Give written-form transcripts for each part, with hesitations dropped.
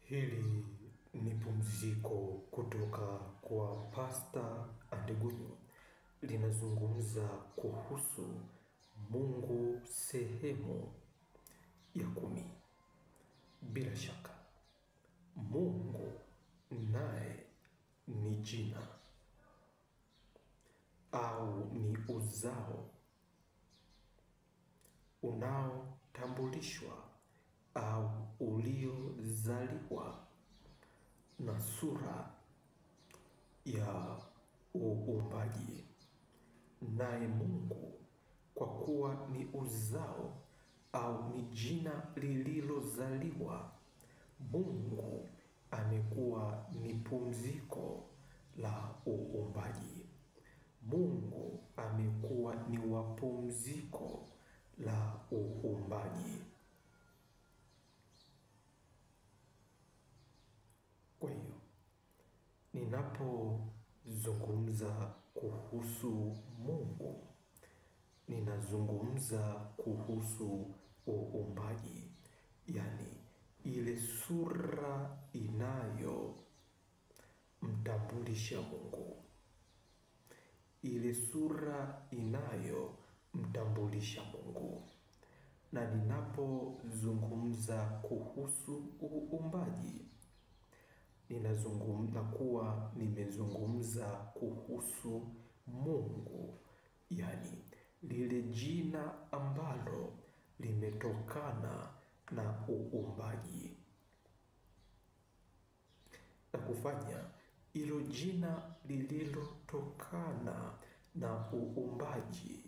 Hili ni pumziko kutoka kwa Pastor Andegunyu, linazungumza kuhusu Mungu sehemu ya 10. Bila shaka Mungu naye ni jina au ni uzao unaotambulishwa au uliozaliwa na sura ya uumbaji. Naye Mungu, kwa kuwa ni uzao au ni jina lililozaliwa, Mungu amekuwa ni pumziko la uumbaji. Mungu amekuwa ni wapumziko la uumbaji. Kwa hiyo ninapozungumza kuhusu Mungu, ninazungumza kuhusu uumbaji, yani ile sura inayomtambulisha Mungu, ile sura inayomtambulisha Mungu. Na ninapozungumza kuhusu uumbaji, nimezungumza kuhusu Mungu, yani lile jina ambalo limetokana na uumbaji, na kufanya ilo jina lililotokana na uumbaji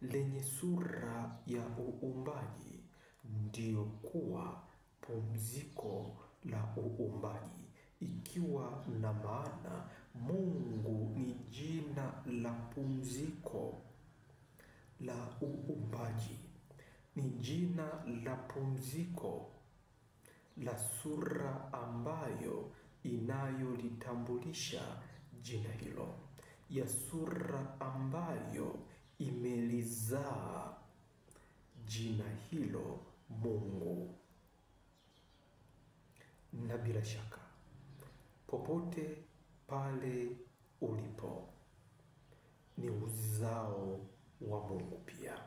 lenye sura ya uumbaji ndio kuwa pumziko la uumbaji, ikiwa na maana Mungu ni jina la pumziko la uumbaji, ni jina la pumziko la sura ambayo inayolitambulisha jina hilo, ya sura ambayo imelizaa jina hilo Mungu. Na bila shaka popote pale ulipo ni uzao wa Mungu pia.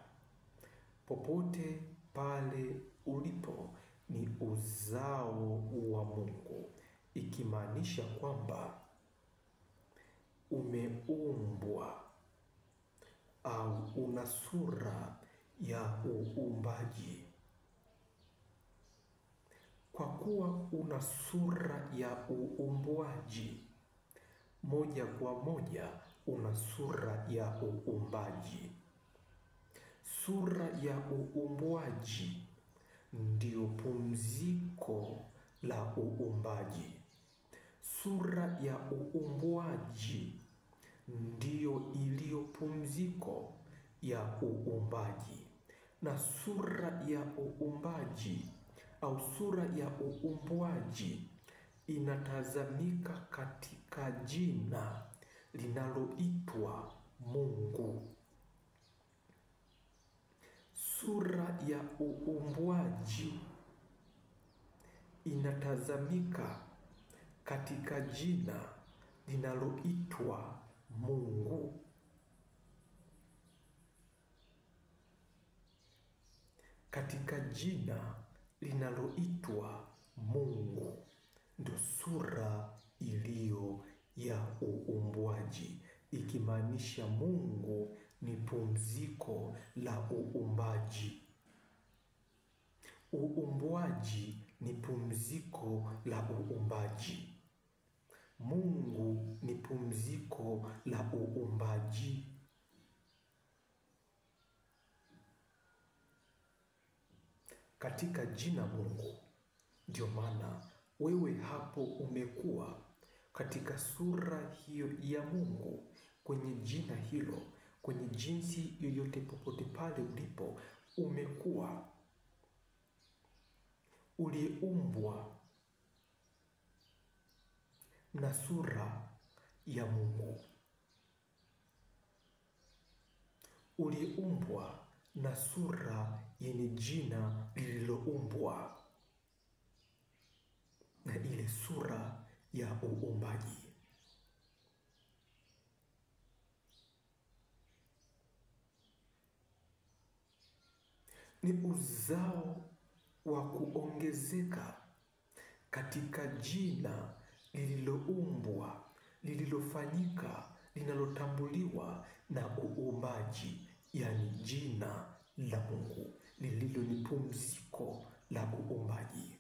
Popote pale ulipo ni uzao wa Mungu, ikimaanisha kwamba umeumbwa au una sura ya uumbaji. Kwa kuwa una sura ya uumbwaji, moja kwa moja una sura ya uumbaji. Sura ya uumbwaji ndio pumziko la uumbaji. Sura ya uumbwaji ndio iliyo pumziko ya uumbaji. Na sura ya uumbaji au sura ya uumbwaji inatazamika katika jina linaloitwa Mungu. Sura ya uumbwaji inatazamika katika jina linaloitwa Mungu. Katika jina linaloitwa Mungu ndio sura iliyo ya uumbwaji, ikimaanisha Mungu ni pumziko la uumbaji. Uumbwaji ni pumziko la uumbaji. Mungu ni pumziko la uumbaji. Katika jina Mungu, ndio maana wewe hapo umekuwa katika sura hiyo ya Mungu, kwenye jina hilo, kwenye jinsi yoyote, popote pale ulipo umekuwa uliumbwa na sura ya Mungu, uliumbwa na sura yenye jina lililoumbwa na ile sura ya uumbaji. Ni uzao wa kuongezeka katika jina lililoumbwa, lililofanyika, linalotambuliwa na uumbaji, yaani jina la Mungu lililo ni pumziko la uumbaji.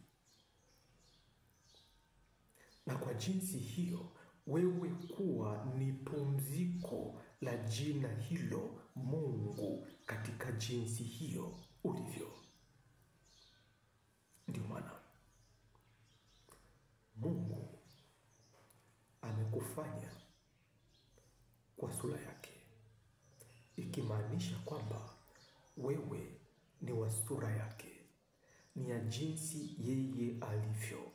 Na kwa jinsi hiyo, wewe kuwa ni pumziko la jina hilo Mungu katika jinsi hiyo ulivyo. Ndio maana Mungu amekufanya kwa sura yake, ikimaanisha kwamba wewe ni wa sura yake, ni ya jinsi yeye alivyo.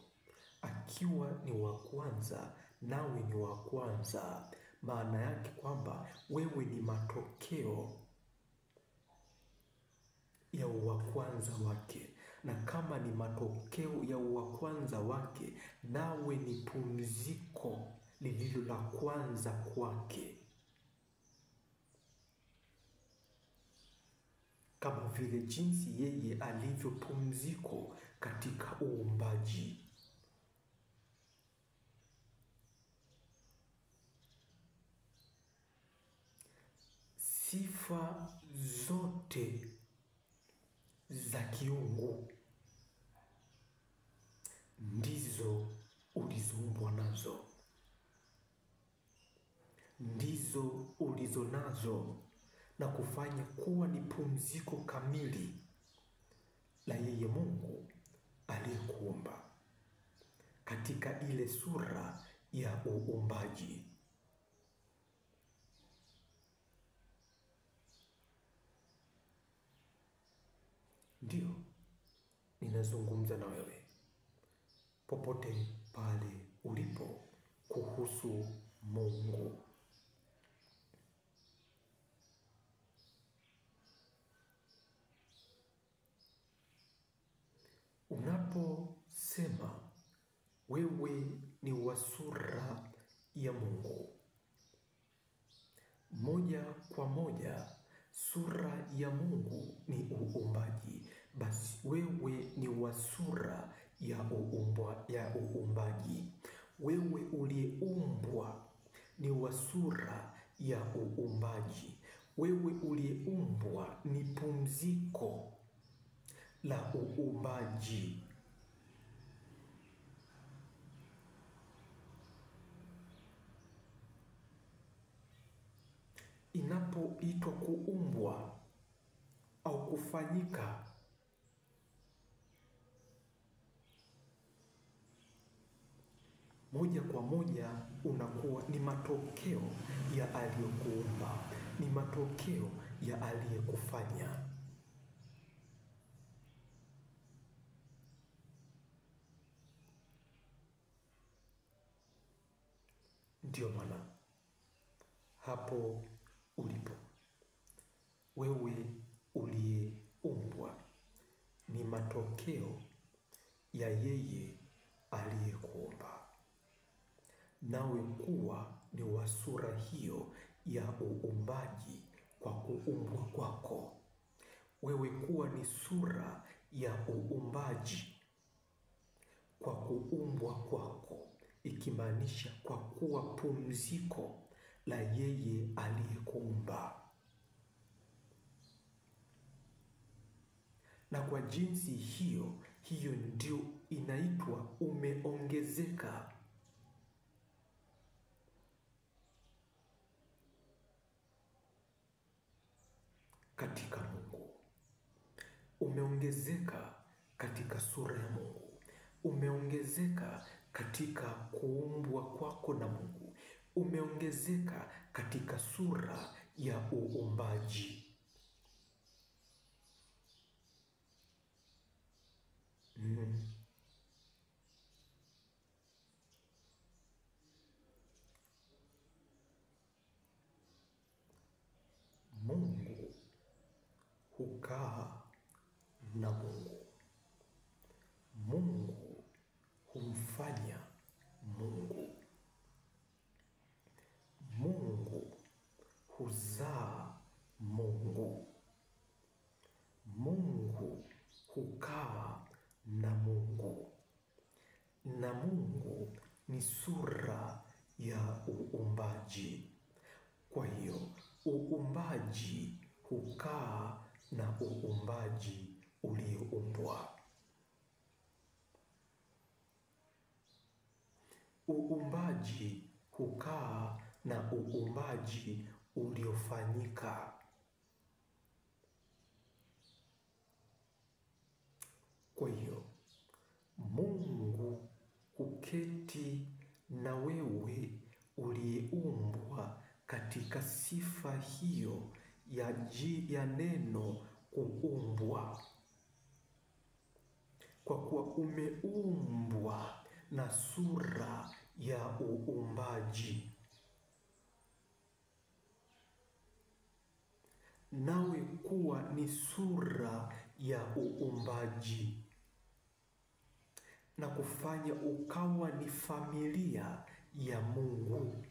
Akiwa ni wa kwanza, nawe ni wa kwanza. Maana yake kwamba wewe ni matokeo ya wa kwanza wake, na kama ni matokeo ya wa kwanza wake, nawe ni pumziko lililo la kwanza kwake, kama vile jinsi yeye alivyo pumziko katika uumbaji. Sifa zote za kiungu ndizo ulizoumbwa nazo, ndizo ulizo nazo, na kufanya kuwa ni pumziko kamili la yeye Mungu aliyekuumba katika ile sura ya uumbaji. Ndio ninazungumza na wewe popote pale ulipo kuhusu Mungu. Unaposema wewe ni wa sura ya Mungu, moja kwa moja sura ya Mungu ni uumbaji, basi wewe ni wa sura ya uumbaji. Wewe uliyeumbwa ni wa sura ya uumbaji. Wewe uliyeumbwa ni pumziko la uumbaji. Inapoitwa kuumbwa au kufanyika, moja kwa moja unakuwa ni matokeo ya aliyekuumba, ni matokeo ya aliyekufanya. Ndio maana hapo ulipo, wewe uliyeumbwa ni matokeo ya yeye aliyekuumba, nawe kuwa ni wa sura hiyo ya uumbaji kwa kuumbwa kwako. Wewe kuwa ni sura ya uumbaji kwa kuumbwa kwako, ikimaanisha kwa kuwa pumziko la yeye aliyekuumba. Na kwa jinsi hiyo ndio inaitwa umeongezeka katika Mungu. Umeongezeka katika sura ya Mungu. Umeongezeka katika kuumbwa kwako na Mungu. Umeongezeka katika sura ya uumbaji. Mungu hukaa na Mungu. Mungu humfanya Mungu. Mungu huzaa Mungu. Mungu hukaa na Mungu. Na Mungu ni sura ya uumbaji. Kwa hiyo uumbaji hukaa na uumbaji ulioumbwa. Uumbaji hukaa na uumbaji uliofanyika. Kwa hiyo Mungu huketi na wewe uliyeumbwa katika sifa hiyo ya neno kuumbwa. Kwa kuwa umeumbwa na sura ya uumbaji, nawe kuwa ni sura ya uumbaji, na kufanya ukawa ni familia ya Mungu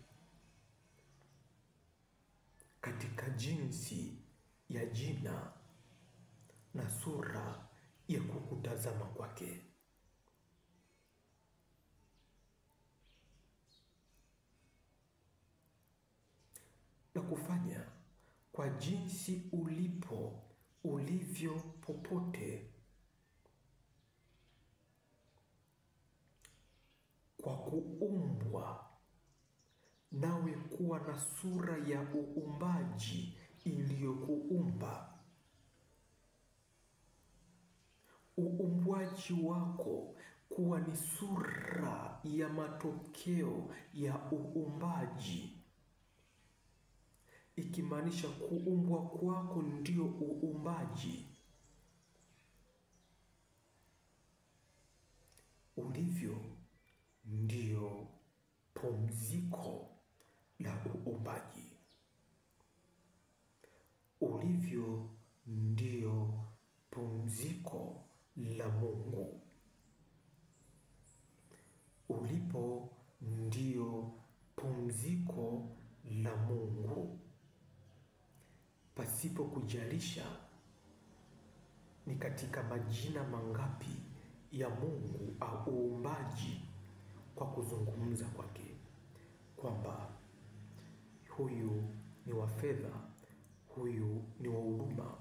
katika jinsi ya jina na sura ya kukutazama kwake. Na kufanya kwa jinsi ulivyo popote, kwa kuumbwa nawe kuwa na sura ya uumbaji iliyokuumba. Uumbwaji wako kuwa ni sura ya matokeo ya uumbaji, ikimaanisha kuumbwa kwako ndio uumbaji. Ulivyo ndio pumziko la uumbaji. Ulivyo ndio pumziko la Mungu. Ulipo ndio pumziko la Mungu, pasipo kujalisha ni katika majina mangapi ya Mungu au uumbaji, kwa kuzungumza kwake kwamba huyu ni wa fedha, huyu ni wa huduma,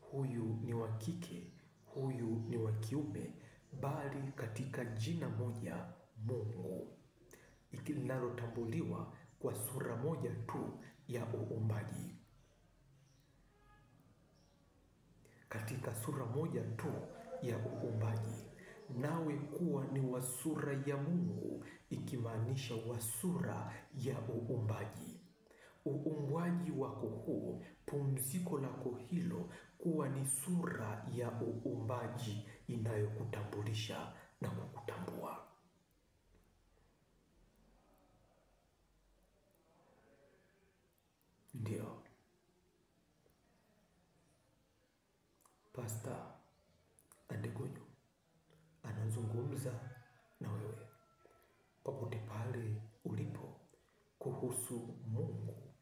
huyu ni wa kike, huyu ni wa kiume, bali katika jina moja Mungu, linalotambuliwa kwa sura moja tu ya uumbaji. Katika sura moja tu ya uumbaji, nawe kuwa ni wa sura ya Mungu, ikimaanisha wa sura ya uumbaji. Uumbwaji wako huo, pumziko lako hilo, kuwa ni sura ya uumbaji inayokutambulisha na kukutambua. Ndio Pastor Andegunyu anazungumza na wewe popote pale ulipo kuhusu Mungu,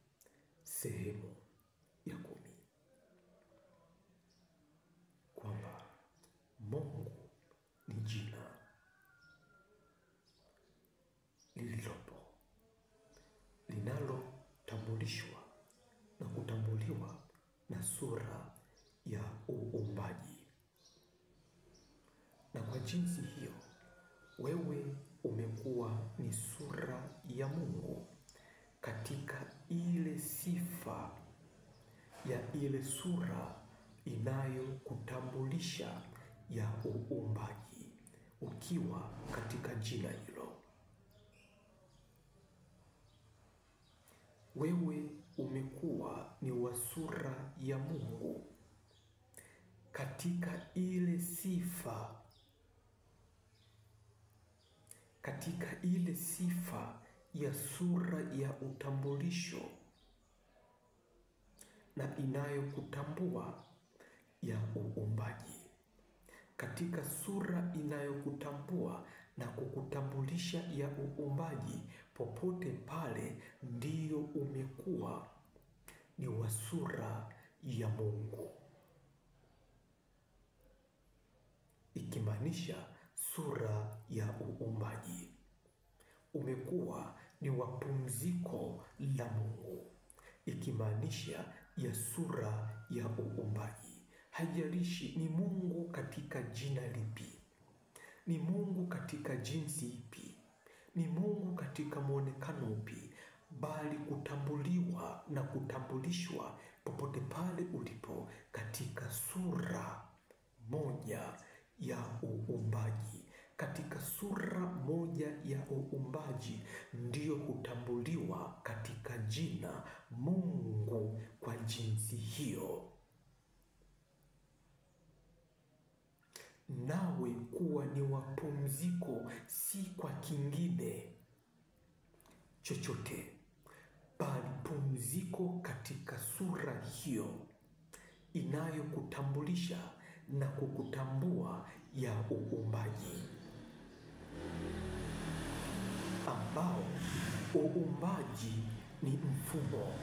sehemu ya 10, kwamba Mungu ni jina lililopo, linalotambulishwa na kutambuliwa na sura ya uumbaji. Na kwa jinsi hiyo wewe umekuwa ni sura ya Mungu katika ile sifa ya ile sura inayokutambulisha ya uumbaji, ukiwa katika jina hilo. Wewe umekuwa ni wa sura ya Mungu katika ile sifa, katika ile sifa ya sura ya utambulisho na inayokutambua ya uumbaji. katika sura inayokutambua na kukutambulisha ya uumbaji, popote pale ndiyo umekuwa ni wa sura ya Mungu, ikimaanisha sura ya uumbaji. Umekuwa ni wa pumziko la Mungu, ikimaanisha ya sura ya uumbaji. Haijalishi ni Mungu katika jina lipi, ni Mungu katika jinsi ipi, ni Mungu katika muonekano upi, bali kutambuliwa na kutambulishwa popote pale ulipo katika sura moja ya uumbaji. Katika sura moja ya uumbaji ndiyo hutambuliwa katika jina Mungu kwa jinsi hiyo. Nawe kuwa ni wapumziko, si kwa kingine chochote, bali pumziko katika sura hiyo inayokutambulisha na kukutambua ya uumbaji, ambao uumbaji ni mfumo.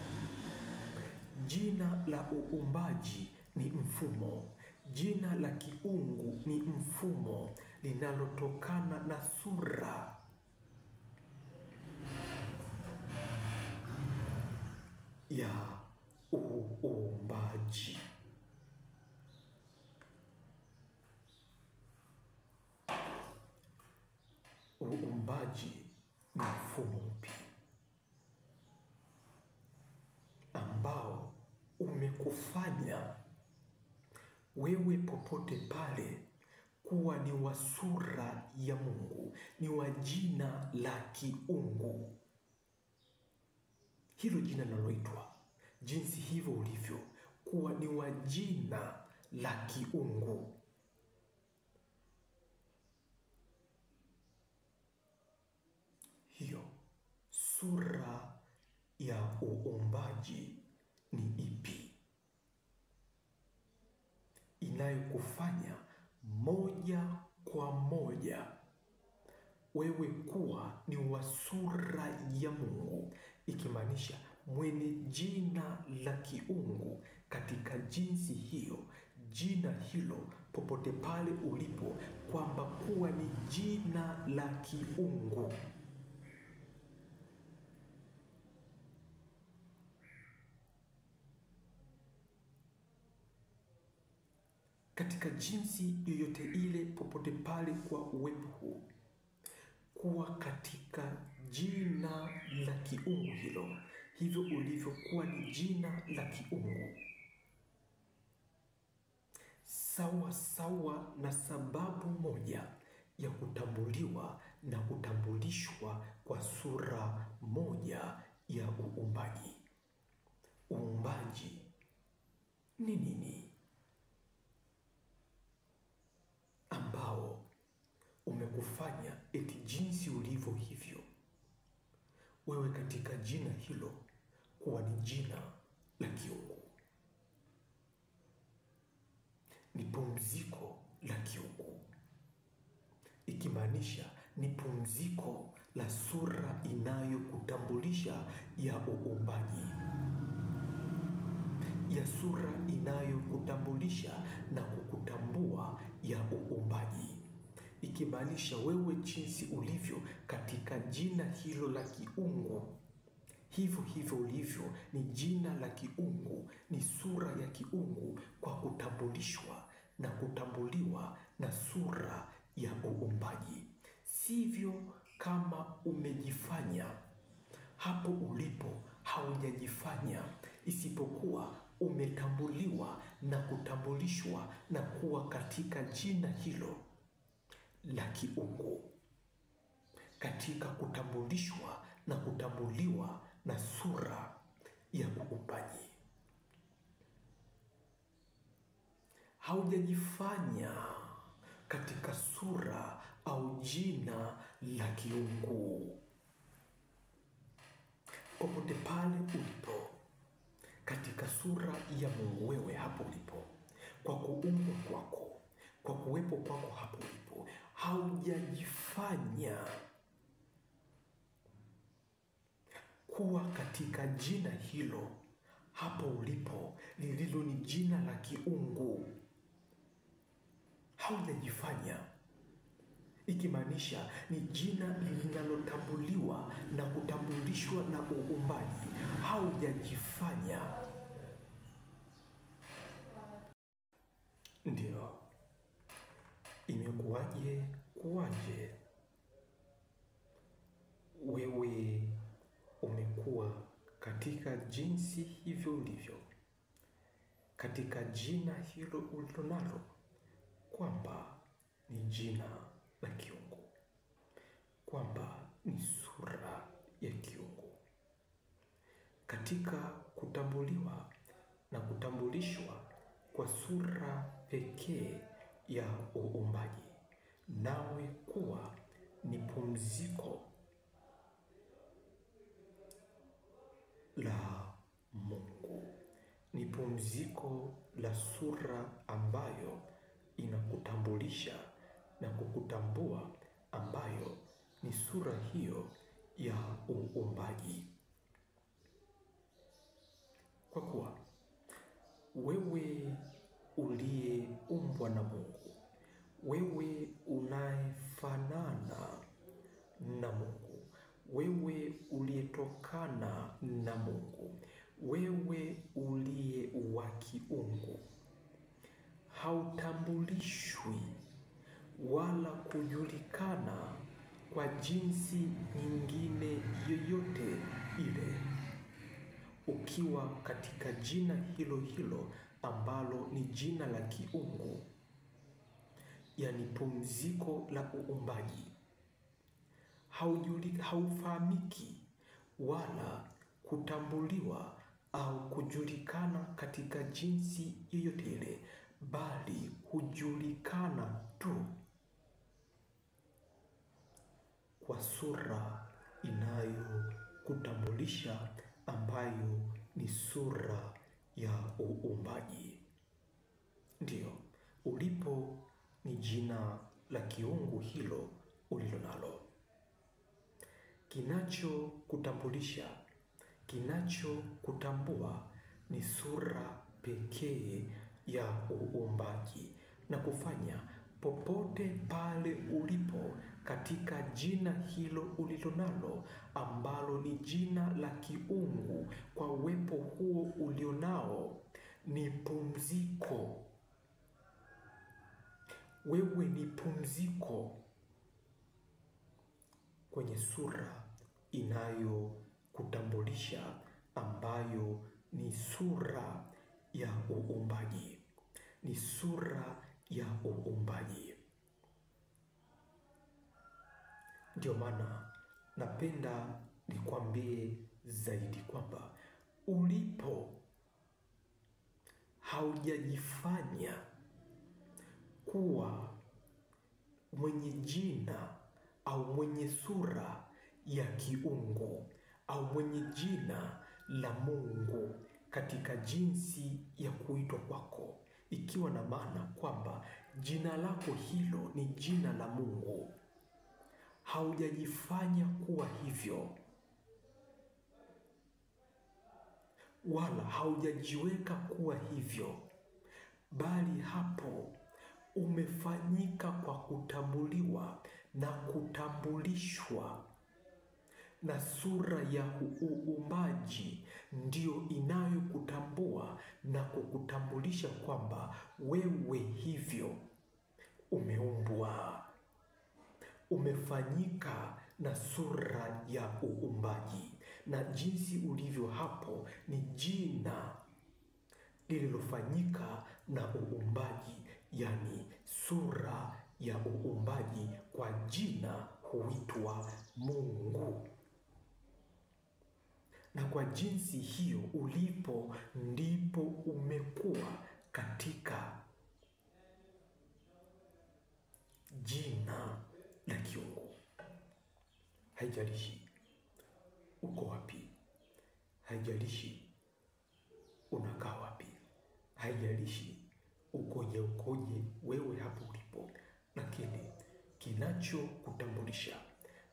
Jina la uumbaji ni mfumo. Jina la kiungu ni mfumo linalotokana na sura ya uumbaji. Uumbaji ni mfumo mpya ambao umekufanya wewe popote pale kuwa ni wa sura ya Mungu, ni wa jina la kiungu. Hilo jina linaloitwa jinsi hivyo ulivyo, kuwa ni wa jina la kiungu. Hiyo sura ya uumbaji ni ipi inayokufanya moja kwa moja wewe kuwa ni wa sura ya Mungu, ikimaanisha mwenye jina la kiungu katika jinsi hiyo, jina hilo popote pale ulipo, kwamba kuwa ni jina la kiungu. Katika jinsi yoyote ile, popote pale kwa uwepo huu, kuwa katika jina la kiungu hilo, hivyo ulivyokuwa ni jina la kiungu, sawa sawa na sababu moja ya kutambuliwa na kutambulishwa kwa sura moja ya uumbaji. Uumbaji ni nini ambao umekufanya eti jinsi ulivyo hivyo wewe katika jina hilo kuwa ni jina la kiungu, ni pumziko la kiungu, ikimaanisha ni pumziko la sura inayokutambulisha ya uumbaji, ya sura inayokutambulisha na kukutambua ya uumbaji, ikimaanisha wewe jinsi ulivyo katika jina hilo la kiungu, hivyo hivyo ulivyo ni jina la kiungu, ni sura ya kiungu, kwa kutambulishwa na kutambuliwa na sura ya uumbaji. Sivyo kama umejifanya hapo ulipo, haujajifanya, isipokuwa umetambuliwa na kutambulishwa na kuwa katika jina hilo la kiungu, katika kutambulishwa na kutambuliwa na sura ya uumbaji. Haujajifanya katika sura au jina la kiungu. Popote pale ulipo katika sura ya Mungu, wewe hapo ulipo, kwa kuumbwa kwako, kwa kuwepo kwako hapo ulipo. Haujajifanya kuwa katika jina hilo hapo ulipo, lililo ni jina la kiungu. Haujajifanya, ikimaanisha ni jina linalotambuliwa na kutambulishwa na uumbaji. Haujajifanya. Ndio. Imekuwaje kuwaje wewe umekuwa katika jinsi hivyo ulivyo, katika jina hilo ulilonalo, kwamba ni jina la kiungu, kwamba ni sura ya kiungu, katika kutambuliwa na kutambulishwa kwa sura pekee ya uumbaji, nawe kuwa ni pumziko la Mungu, ni pumziko la sura ambayo inakutambulisha na kukutambua, ambayo ni sura hiyo ya uumbaji. Kwa kuwa wewe uliyeumbwa na Mungu, wewe unayefanana na Mungu, wewe uliyetokana na Mungu, wewe uliye wa kiungu, hautambulishwi wala kujulikana kwa jinsi nyingine yoyote ile, ukiwa katika jina hilo hilo ambalo ni jina la kiungu, yani pumziko la uumbaji. Haufahamiki wala kutambuliwa au kujulikana katika jinsi yoyote ile, bali hujulikana tu kwa sura inayokutambulisha, ambayo ni sura ya uumbaji. Ndio, ulipo ni jina la kiungu hilo ulilonalo. Kinachokutambulisha, kinachokutambua ni sura pekee ya uumbaji, na kufanya popote pale ulipo katika jina hilo ulilonalo, ambalo ni jina la kiungu, kwa uwepo huo ulionao ni pumziko. Wewe ni pumziko kwenye sura inayokutambulisha, ambayo ni sura ya uumbaji, ni sura ya uumbaji. Ndio maana napenda nikwambie zaidi kwamba ulipo haujajifanya kuwa mwenye jina au mwenye sura ya kiungu au mwenye jina la Mungu katika jinsi ya kuitwa kwako, ikiwa na maana kwamba jina lako hilo ni jina la Mungu. Haujajifanya kuwa hivyo, wala haujajiweka kuwa hivyo, bali hapo umefanyika kwa kutambuliwa na kutambulishwa na sura ya uumbaji, ndio inayokutambua na kukutambulisha kwamba wewe hivyo umeumbwa, umefanyika na sura ya uumbaji, na jinsi ulivyo hapo ni jina lililofanyika na uumbaji, yani sura ya uumbaji. Kwa jina huitwa Mungu, na kwa jinsi hiyo ulipo ndipo umekuwa katika jina la kiungu. Haijalishi uko wapi, haijalishi unakaa wapi, haijalishi ukoje, wewe hapo ulipo kinachokutambulisha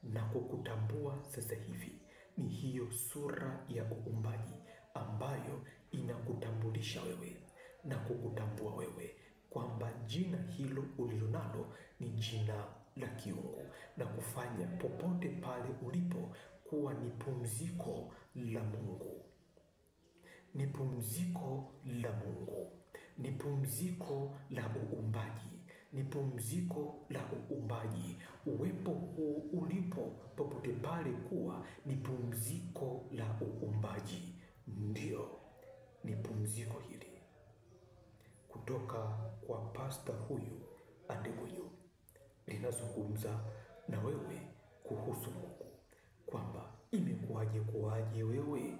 na kukutambua sasa hivi ni hiyo sura ya uumbaji ambayo inakutambulisha wewe na kukutambua wewe kwamba jina hilo ulilonalo ni jina la kiungu, na kufanya popote pale ulipo kuwa ni pumziko la Mungu, ni pumziko la Mungu, ni pumziko la uumbaji, ni pumziko la uumbaji. Uwepo huu ulipo popote pale kuwa ni pumziko la uumbaji. Ndio, ni pumziko hili kutoka kwa pasta huyu Adeguyu linazungumza na wewe kuhusu Mungu, kwamba imekuwaje wewe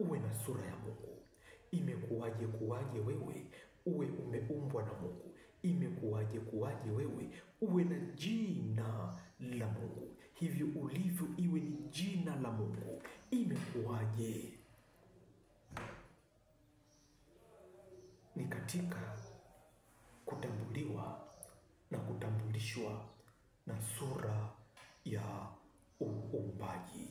uwe na sura ya Mungu, imekuwaje wewe uwe umeumbwa na Mungu, imekuwaje wewe uwe na jina la Mungu, hivyo ulivyo iwe ni jina la Mungu. Imekuwaje? Ni katika kutambuliwa na kutambulishwa na sura ya uumbaji,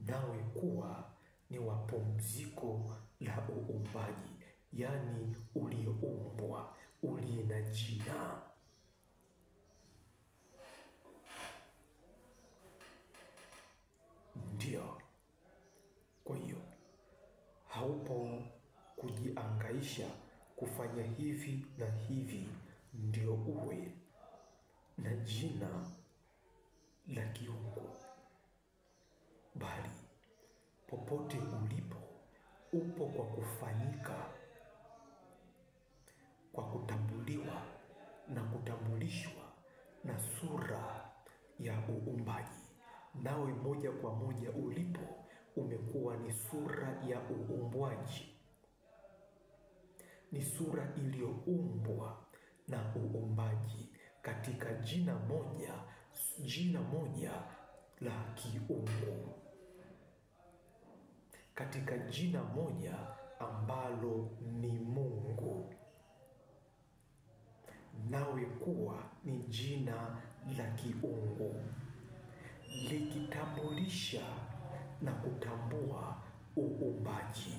nawe kuwa ni wapumziko la uumbaji, yaani ulioumbwa, uliye na jina. Ndio, kwa hiyo haupo kujiangaisha kufanya hivi na hivi ndio uwe na jina la kiungu, bali popote ulipo upo kwa kufanyika, kwa kutambuliwa na kutambulishwa na sura ya uumbaji, nawe moja kwa moja ulipo umekuwa ni sura ya uumbwaji, ni sura iliyoumbwa na uumbaji katika jina moja la kiungu, katika jina moja ambalo ni Mungu, nawe kuwa ni jina la kiungu likitambulisha na kutambua uumbaji,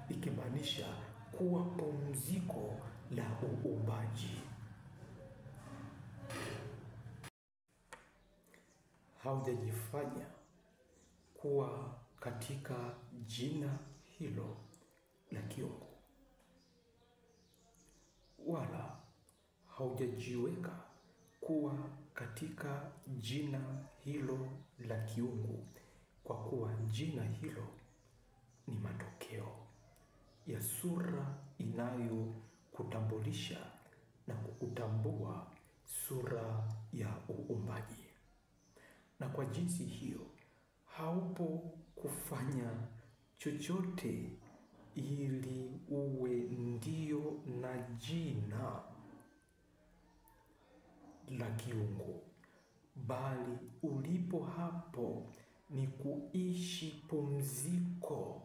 ikimaanisha kuwa pumziko la uumbaji. Haujajifanya kuwa katika jina hilo la kiungu, wala haujajiweka kuwa katika jina hilo la kiungu, kwa kuwa jina hilo ni matokeo ya sura inayokutambulisha na kukutambua, sura ya uumbaji. Na kwa jinsi hiyo haupo kufanya chochote ili uwe ndio na jina la kiungu, bali ulipo hapo ni kuishi pumziko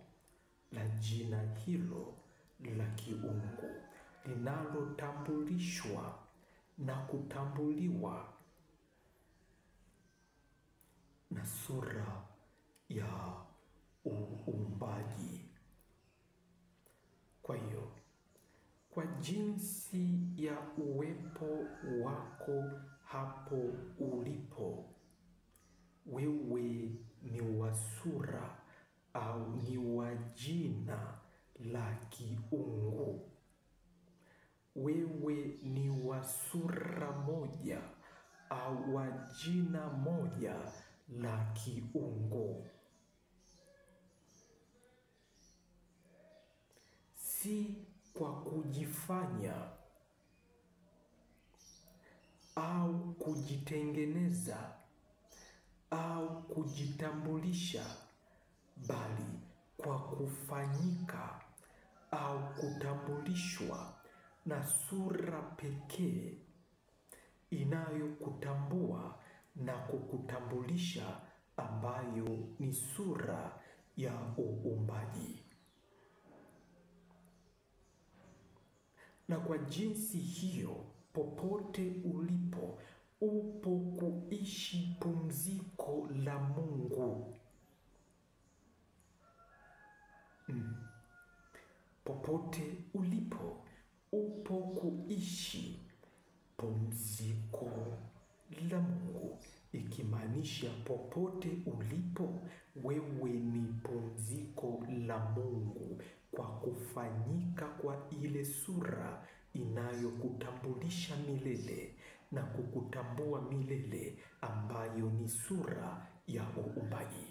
la jina hilo la kiungu linalotambulishwa na kutambuliwa na sura ya uumbaji. Kwa hiyo, kwa jinsi ya uwepo wako hapo ulipo, wewe ni wa sura au ni wa jina la kiungu. Wewe ni wa sura moja au wa jina moja la kiungu. Si kwa kujifanya au kujitengeneza au kujitambulisha, bali kwa kufanyika au kutambulishwa na sura pekee inayokutambua na kukutambulisha, ambayo ni sura ya uumbaji. Na kwa jinsi hiyo popote ulipo, upo kuishi pumziko la Mungu. Popote ulipo, upo kuishi pumziko la Mungu, ikimaanisha popote ulipo wewe ni pumziko la Mungu kwa kufanyika kwa ile sura inayokutambulisha milele na kukutambua milele, ambayo ni sura ya uumbaji.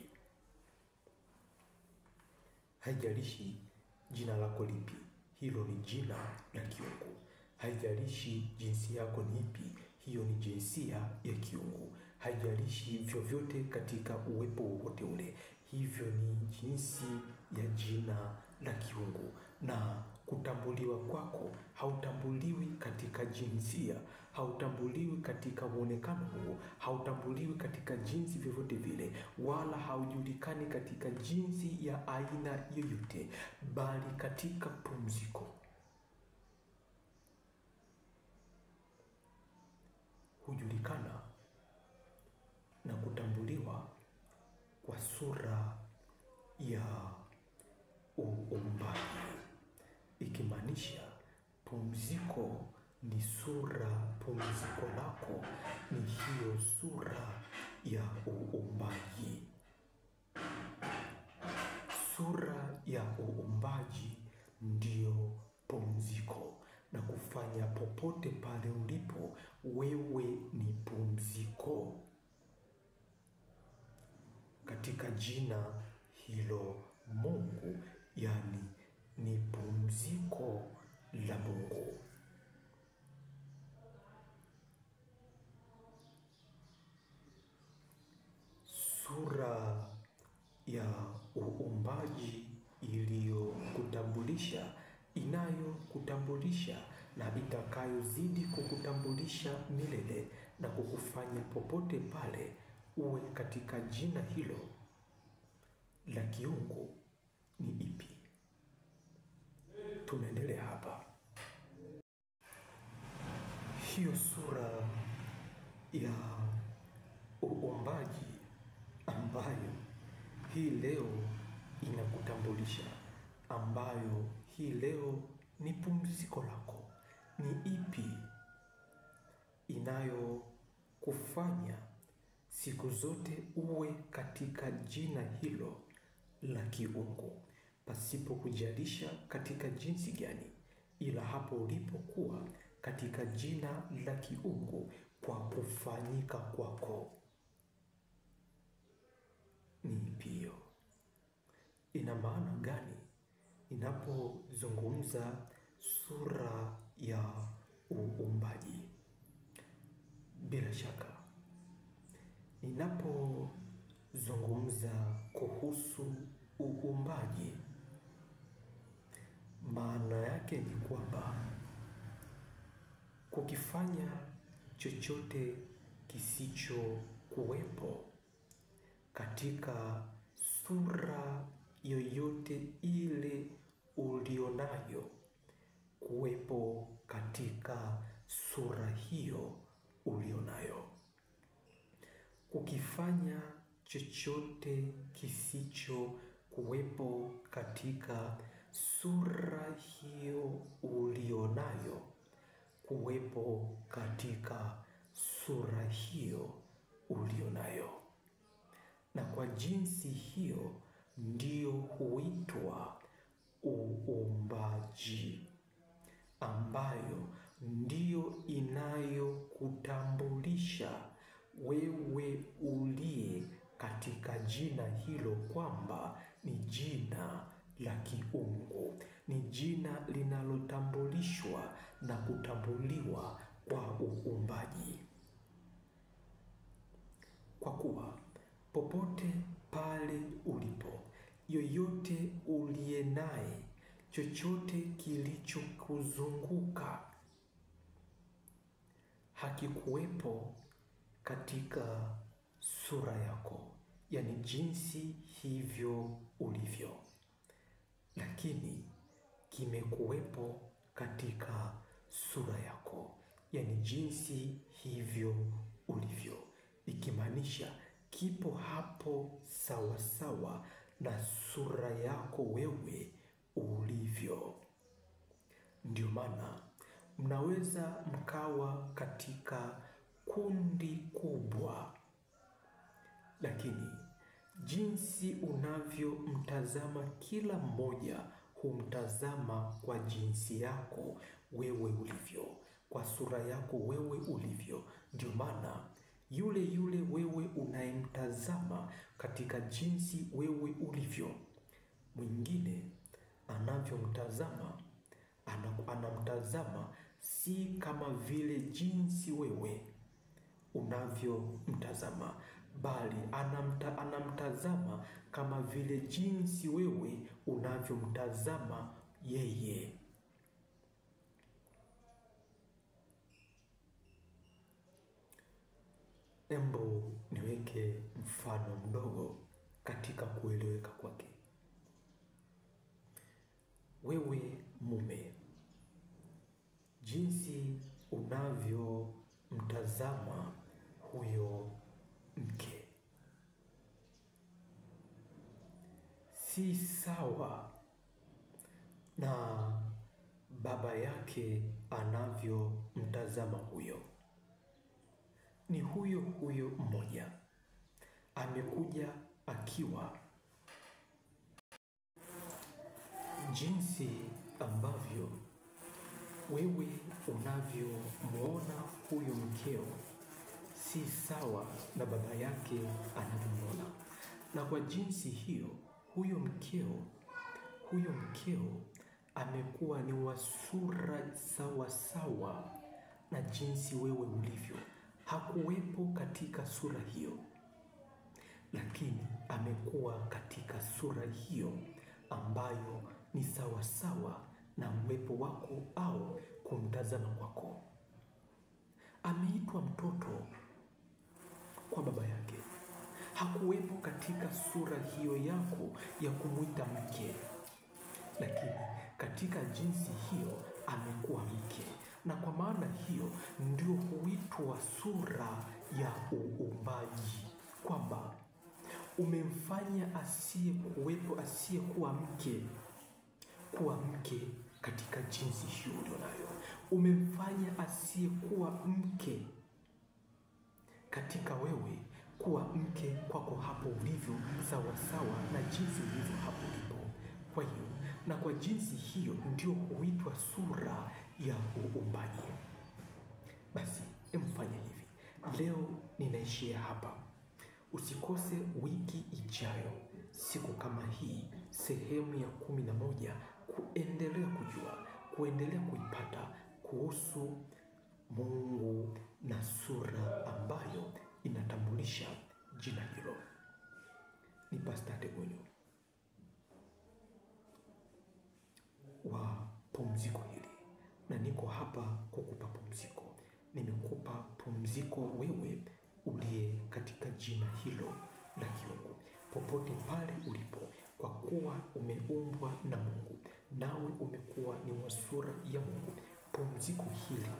Haijalishi jina lako lipi, hilo ni jina la kiungu. Haijalishi jinsi yako ni ipi, hiyo ni jinsia ya kiungu. Haijalishi vyovyote katika uwepo wowote ule, hivyo ni jinsi ya jina la kiungu. Na kutambuliwa kwako hautambuliwi katika jinsia, hautambuliwi katika muonekano huo, hautambuliwi katika jinsi vyovyote vile, wala haujulikani katika jinsi ya aina yoyote, bali katika pumziko hujulikana na kutambuliwa kwa sura ya uumbaji, ikimaanisha pumziko ni sura, pumziko lako ni hiyo sura ya uumbaji. Sura ya uumbaji ndiyo pumziko, na kufanya popote pale ulipo wewe ni pumziko katika jina hilo Mungu, yani ni pumziko la Mungu. Sura ya uumbaji iliyokutambulisha, inayokutambulisha na itakayozidi kukutambulisha milele na kukufanya popote pale uwe katika jina hilo la kiungu ni ipi? Tunaendelea hapa. Hiyo sura ya uumbaji ambayo hii leo inakutambulisha, ambayo hii leo ni pumziko lako, ni ipi inayokufanya siku zote uwe katika jina hilo la kiungu, pasipo kujalisha katika jinsi gani, ila hapo ulipokuwa katika jina la kiungu kwa kufanyika kwako ni ipi hiyo? Ina maana gani inapozungumza sura ya uumbaji? Bila shaka ninapozungumza kuhusu uumbaji, maana yake ni kwamba kukifanya chochote kisicho kuwepo katika sura yoyote ile ulionayo kuwepo katika sura hiyo ulionayo. Kukifanya chochote kisicho kuwepo katika sura hiyo ulionayo kuwepo katika sura hiyo ulionayo. Na kwa jinsi hiyo ndio huitwa uumbaji, ambayo ndio inayokutambulisha wewe uliye katika jina hilo kwamba ni jina la kiungu, ni jina linalotambulishwa na kutambuliwa kwa uumbaji. Kwa kuwa popote pale ulipo, yoyote uliye naye, chochote kilichokuzunguka hakikuwepo katika sura yako, yani jinsi hivyo ulivyo, lakini kimekuwepo katika sura yako, yaani jinsi hivyo ulivyo, ikimaanisha kipo hapo sawa sawa na sura yako wewe ulivyo. Ndio maana mnaweza mkawa katika kundi kubwa, lakini jinsi unavyomtazama kila mmoja humtazama kwa jinsi yako wewe ulivyo, kwa sura yako wewe ulivyo. Ndio maana yule yule wewe unayemtazama katika jinsi wewe ulivyo, mwingine anavyomtazama anamtazama si kama vile jinsi wewe unavyomtazama, bali anamtazama kama vile jinsi wewe unavyomtazama yeye. Embo niweke mfano mdogo katika kueleweka kwake. Wewe mume, jinsi unavyomtazama huyo mke si sawa na baba yake anavyomtazama huyo. Ni huyo huyo mmoja amekuja akiwa jinsi ambavyo wewe unavyomwona huyo mkeo si sawa na baba yake anavyomwona, na kwa jinsi hiyo huyo mkeo amekuwa ni wa sura sawa sawa na jinsi wewe ulivyo. Hakuwepo katika sura hiyo, lakini amekuwa katika sura hiyo ambayo ni sawa sawa na uwepo wako au kumtazama kwako. Ameitwa mtoto kwa baba yake, hakuwepo katika sura hiyo yako ya kumwita mke, lakini katika jinsi hiyo amekuwa mke, na kwa maana hiyo ndio huitwa sura ya uumbaji, kwamba umemfanya asiyekuwa mke kuwa mke katika jinsi hiyo ulionayo. Umemfanya asiyekuwa mke katika wewe kuwa mke kwako hapo ulivyo, sawa sawa na jinsi ulivyo hapo ulipo. Kwa hiyo na kwa jinsi hiyo ndio huitwa sura ya uumbaji. Basi emfanya hivi, leo ninaishia hapa. Usikose wiki ijayo, siku kama hii, sehemu ya 11, kuendelea kujua, kuendelea kuipata kuhusu Mungu na sura ambayo inatambulisha jina hilo. Ni Pastor Tegonyo wa pumziko hili, na niko hapa kukupa pumziko. Nimekupa pumziko wewe uliye katika jina hilo la kiungu, popote pale ulipo, kwa kuwa umeumbwa na Mungu, nawe umekuwa ni wa sura ya Mungu. Pumziko hili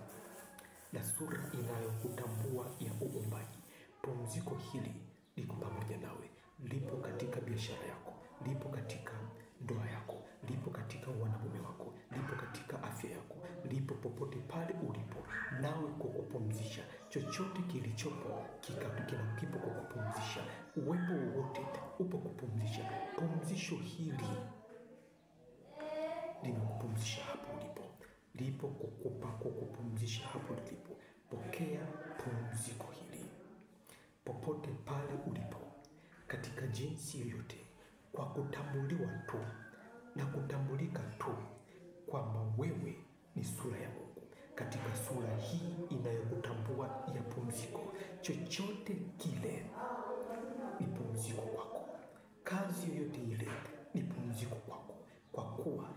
la sura inayokutambua ya uumbaji, pumziko hili liko pamoja nawe, lipo katika biashara yako, lipo katika ndoa yako, lipo katika wanamume wako, lipo katika afya yako, lipo popote pale ulipo, nawe kukupumzisha. Chochote kilichopo kipo kukupumzisha. Uwepo wowote upo kupumzisha. Pumzisho hili linakupumzisha hapo ulipo, lipo kukupumzisha hapo ulipo. Pokea pumziko hili popote pale ulipo, katika jinsi yoyote, kwa kutambuliwa tu na kutambulika tu kwamba wewe ni sura ya Mungu, katika sura hii inayokutambua ya pumziko. Chochote kile ni pumziko kwako, kazi yoyote ile ni pumziko kwako, kwa kuwa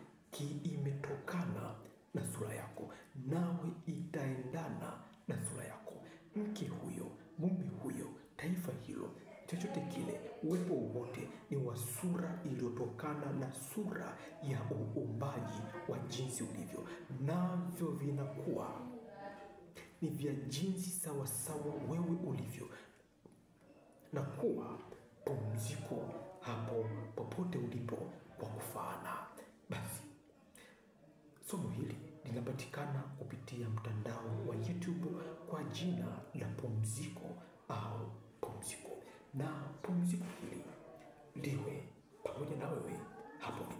imetokana na sura yako, nawe itaendana na sura yako. Mke huyo, mume huyo, taifa hilo, chochote kile, uwepo wote ni wa sura iliyotokana na sura ya uumbaji wa jinsi ulivyo, navyo vinakuwa ni vya jinsi sawasawa wewe ulivyo, na kuwa pumziko hapo popote ulipo kwa kufaana. Basi somo hili linapatikana kupitia mtandao wa YouTube kwa jina la Pumziko au Pumziko, na pumziko hili liwe pamoja na wewe hapo.